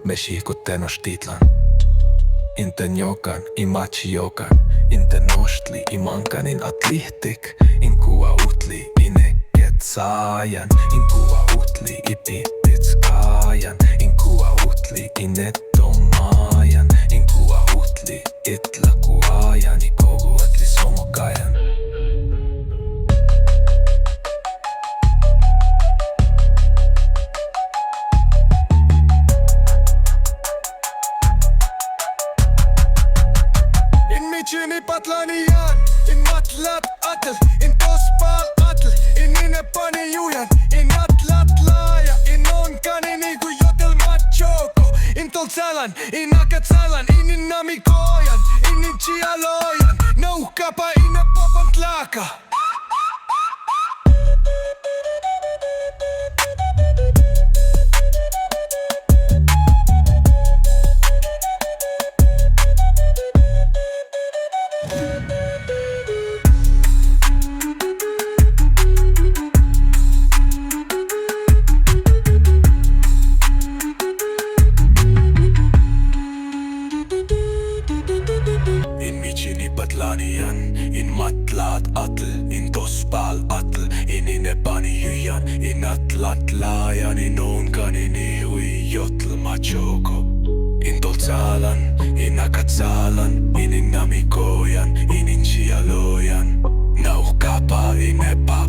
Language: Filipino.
Méjico Tenochtitlan, intenyocan, imachiyocan, tenochtli, imancan, atlihtic, cuauhtli, inequetzayan, cuauhtli, inequetzayan, cuauhtli, inequetzayan, cuauhtli, itlacuayan, cuauhtli. Patlanian, in matlat atl, in tospal atl, in inepaniyuyan, in atlatlaya, in oncan, in mexihco, in tolzalan, in akatsalan, in inamikoyan, in inchialoyan, nauhkapa inepapantlaka. In matlat atl, in tospal atl, in inepaniyuyan, in atlatlayan, in oncan, in mexihco, in tolzalan, in akatsalan, in inamikoyan, in inchialoyan, nauhkapa inepa